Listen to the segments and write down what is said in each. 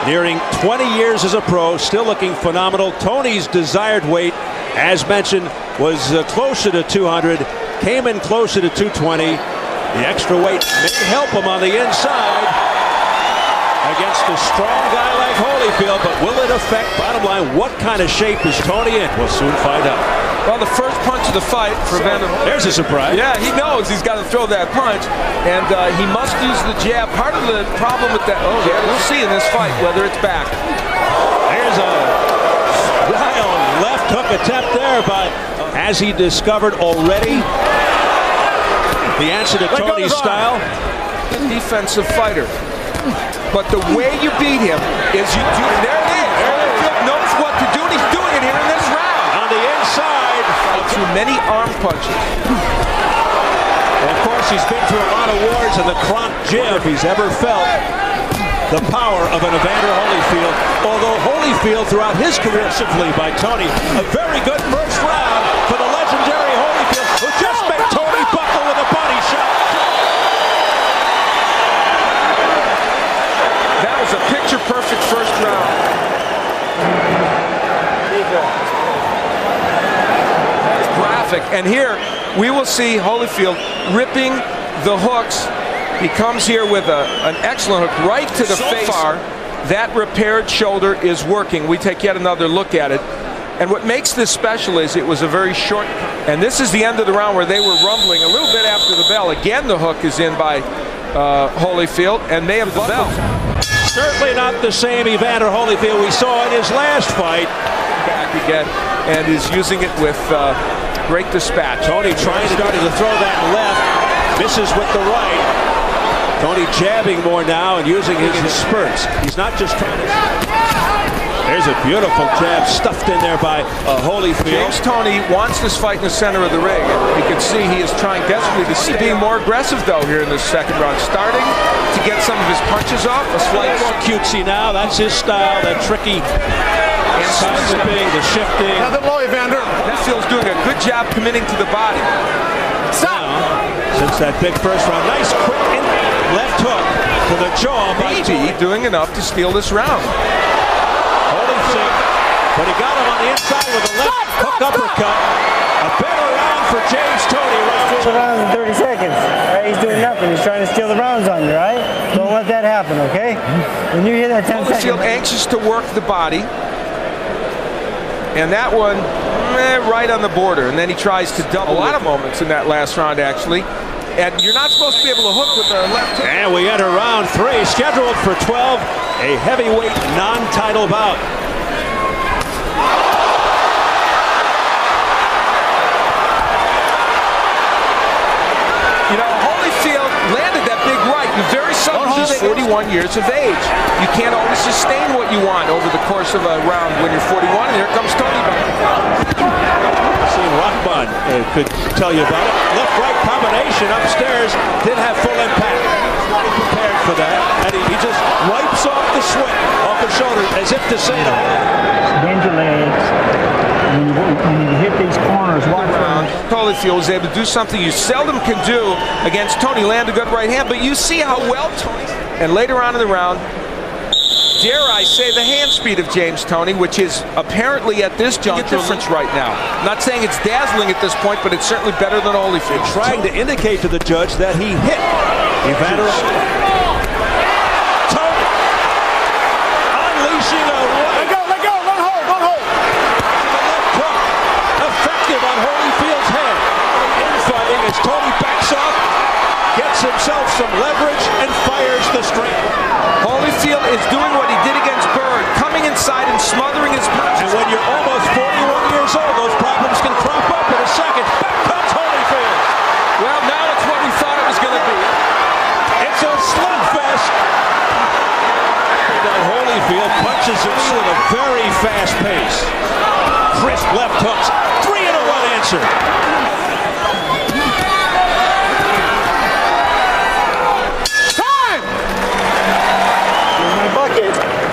nearing 20 years as a pro, still looking phenomenal. Toney's desired weight, as mentioned, was closer to 200, came in closer to 220. The extra weight may help him on the inside against a strong guy like Holyfield, but will it affect, bottom line, what kind of shape is Toney in? We'll soon find out. Well, the first punch of the fight for Evander Holyfield. There's a surprise. Yeah, he knows he's got to throw that punch, and he must use the jab. Part of the problem with that, we'll see in this fight whether it's back. There's a wild left hook attempt there, but has he discovered already the answer to Toney's style? Defensive fighter. But the way you beat him is you do. There it is. Holyfield knows what to do, and he's doing it here in this round. On the inside. Through many arm punches. And of course, he's been through a lot of wars in the Kronk gym. If he's ever felt the power of an Evander Holyfield, although Holyfield throughout his career simply by Toney, a very good first round for the legendary Holyfield, who just made Toney buckle with a body shot. That was a picture-perfect first round. Graphic, and here we will see Holyfield ripping the hooks. He comes here with an excellent hook right to the face. So far, that repaired shoulder is working. We take yet another look at it. And what makes this special is it was a very short, and this is the end of the round where they were rumbling a little bit after the bell. Again, the hook is in by Holyfield, and they have the bell. Certainly not the same Evander Holyfield we saw in his last fight. Back again, and is using it with great dispatch. Toney trying to throw that left, misses with the right. Toney jabbing more now and using his spurts. He's not just trying to... There's a beautiful jab stuffed in there by Holyfield. James Toney wants this fight in the center of the ring. You can see he is trying desperately to stay. Being more aggressive, though, here in this second round. Starting to get some of his punches off. A slight more cutesy now. That's his style, that tricky side-zipping, the shifting. Nothing low, Evander. Holyfield's doing a good job committing to the body. Stop! Since that big first round. Nice, quick left hook to the jaw. Maybe doing enough to steal this round. Holyfield, but he got him on the inside with a left hook uppercut. A better round for James Toney. Steal the rounds in 30 seconds. Right? He's doing nothing. He's trying to steal the rounds on you, right? Don't let that happen, okay? When you hear that 10 seconds. Holyfield anxious to work the body. And that one, right on the border. And then he tries to double. A lot of moments in that last round, actually. And you're not supposed to be able to hook with the left hook. And we enter round 3, scheduled for 12, a heavyweight non-title bout. You know, Holyfield landed that big right. Very sudden. He's 41 years of age. You can't always sustain what you want over the course of a round when you're 41. And here comes Toney back. Rockbond could tell you about it. Left-right combination upstairs did have full impact. Prepared for that, and he just wipes off the sweat off his shoulder as if to say to him. Bend your legs. When you hit these corners, watch around. Holyfield was able to do something you seldom can do against Toney. Land a good right hand, but you see how well Toney. And later on in the round, dare I say, the hand speed of James Toney, which is apparently at this juncture difference right now. Not saying it's dazzling at this point, but it's certainly better than Holyfield. Trying to indicate to the judge that he hit Evander. Toney unleashing a right. Let go, one hold. Left hook, effective on Holyfield's head. Infighting as Toney backs off, gets himself some leverage, and fires the straight. Holyfield is doing what he did against Bird, coming inside and smothering his punches. And when you're almost 41 years old, those problems can crop up in a second. Back comes Holyfield. Well, now it's what we thought it was going to be. It's a slugfest. And Holyfield punches it with a very fast pace. Crisp left hooks. 3-in-1 answer.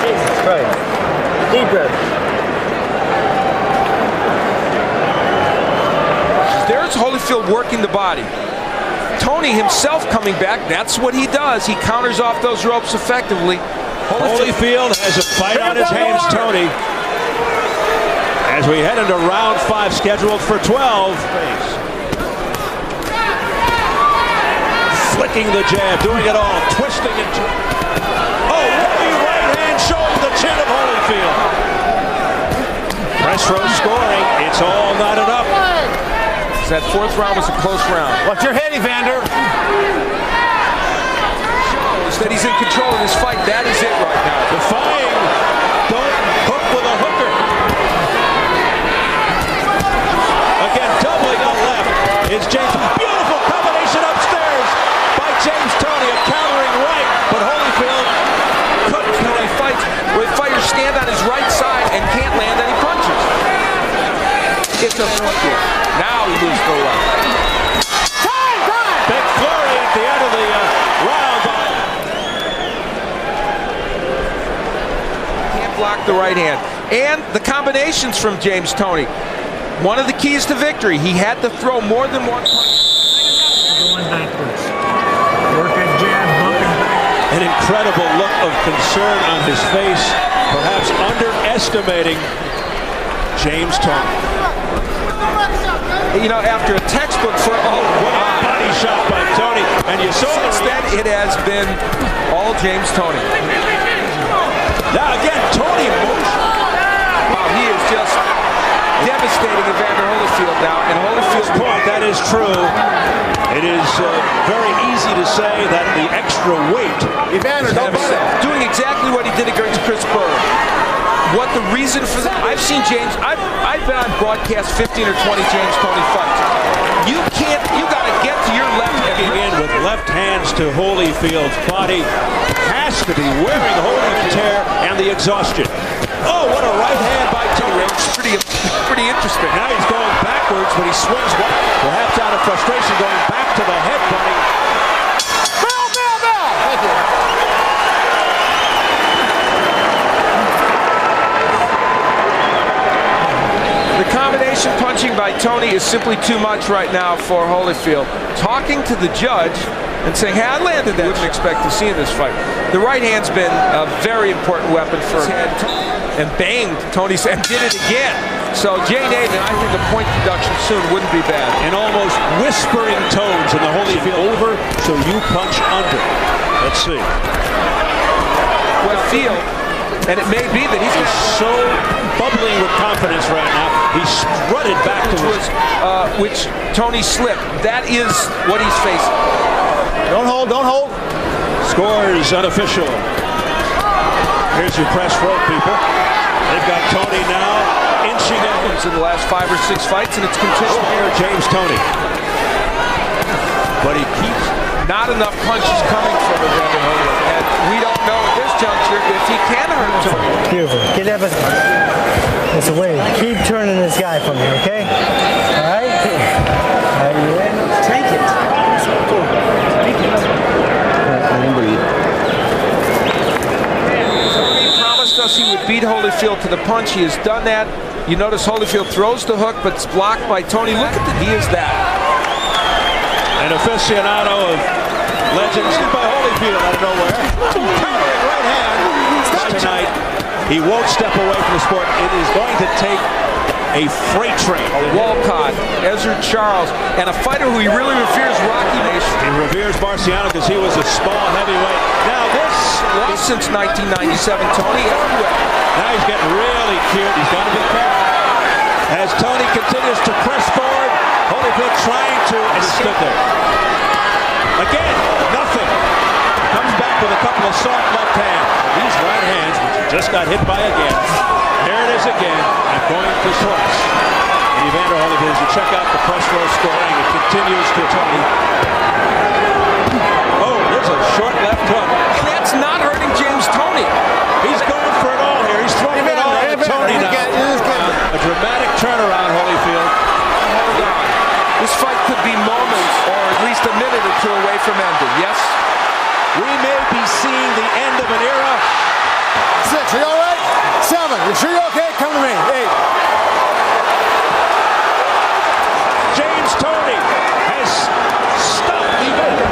Jesus Christ. Deep breath. There's Holyfield working the body. Toney himself coming back, that's what he does. He counters off those ropes effectively. Holyfield has a fight on his hands, Toney. As we head into round 5, scheduled for 12. Flicking the jab, doing it all, twisting it. Oh, heavy right hand showing the chin of Holyfield. Press row scoring. It's all knotted up. That 4th round was a close round. Watch your head, Evander. That he's in control of this fight. That is it right now. Defying. Don't hook with a hooker. Again, doubling on left is James. Beautiful combination upstairs by James Toney. A countering right, but Holyfield couldn't. He fights where fighters stand on his right side and can't land any punches. It's a flicker. Now he moves to the left. Big flurry at the end of the round. Can't block the right hand. And the combinations from James Toney. One of the keys to victory. He had to throw more than one punch. Going backwards. Work that jab, bumping back. An incredible look of concern on his face, perhaps underestimating James Toney. You know, after a textbook for What a body shot by Toney, and you saw since then it has been all James Toney. Now again, Toney moves. Wow, he is just devastating Evander Holyfield now, and Holyfield's Point, that is true. It is very easy to say that the extra weight Evander, don't bite it. doing exactly what he did against Chris Berg. What the reason for that? I've seen James. I've been on broadcast 15 or 20 James Toney fights. You got to get to your left. Kicking in with left hands to Holyfield's body. Has to be wearing Holyfield's tear and the exhaustion. Oh, what a right hand by Toney. It's pretty interesting. Now he's going backwards, but he swings wide. Perhaps out of frustration, going back to the head bunny. Bell! Thank you. The combination punching by Toney is simply too much right now for Holyfield. Talking to the judge and saying, hey, I landed that. Wouldn't expect to see in this fight. The right hand's been a very important weapon for him. And banged Toney's and did it again. So Jay Nathan, I think the point deduction soon wouldn't be bad. In almost whispering tones in the Holyfield over, so you punch under. Let's see. What feel, and it may be that he's So bubbling with confidence right now. He strutted back to which Toney slipped. That is what he's facing. Don't hold. Scores unofficial. Here's your press row, people. They've got Toney now inching up In the last 5 or 6 fights, and it's continuing. here, James Toney. But he keeps Not enough punches coming from Evander Holyfield, and we don't know at this juncture if he can hurt Toney. Beautiful. Get that. That's the way. Keep turning this guy from me, okay? All right? Are you ready? Take it. Take it. He promised us he would beat Holyfield to the punch. He has done that. You notice Holyfield throws the hook, but it's blocked by Toney. Look at he is that. an aficionado of legends by Holyfield out of nowhere. Countering right hand tonight. He won't step away from the sport. It is going to take a freight train. Walcott, Ezra Charles, and a fighter who he really reveres, Rocky Nation. He reveres Marciano because he was a small heavyweight. Now this Lost since 1997, Toney everywhere. Now he's getting really cute. He's got to be careful. As Toney continues to press forward, Holyfield trying to, and he stood there. Again, nothing. Comes back with a couple of soft left hands. These right hands, which he just got hit by again. There it is again, and going to twice. And Evander Holyfield, as you check out the press row scoring, it continues to Toney. Oh, there's a short left hook. And that's not hurting James Toney. He's going for it all here. He's throwing it all at Toney now. A dramatic turnaround, Holyfield. Hold on. This fight could be moments or at least a minute or two away from ending. Yes? We may be seeing the end of an era. 6, are you all right? 7, you sure you're okay? Come to me. 8. James Toney has stopped Evander.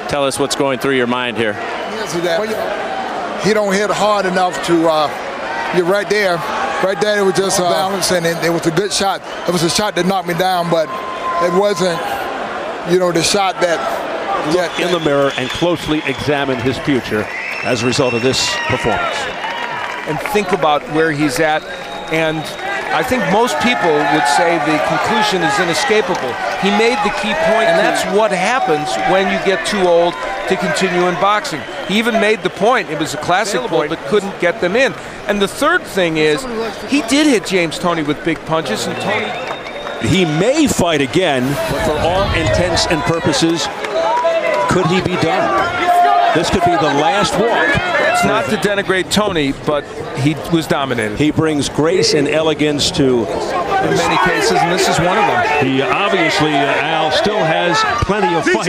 Tell us what's going through your mind here. He don't hit hard enough to. You're right there. Right there, it was just balance, and it was a good shot. It was a shot that knocked me down, but it wasn't, the shot that. Look in the mirror and closely examine his future as a result of this performance. And think about where he's at. And I think most people would say the conclusion is inescapable. He made the key point, and that's what happens when you get too old to continue in boxing. He even made the point, it was a classic point, but couldn't get them in. And the third thing is, he did hit James Toney with big punches, and Toney... He may fight again, but for all intents and purposes, could he be done? This could be the last walk. It's not to denigrate Toney, but he was dominated. He brings grace and elegance to in many cases, and this is one of them. He obviously, Al, still has plenty of fight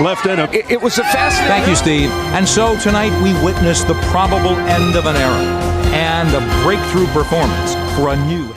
left in him. It was a fascinating... Thank you, Steve. And so tonight we witnessed the probable end of an era and a breakthrough performance for a new...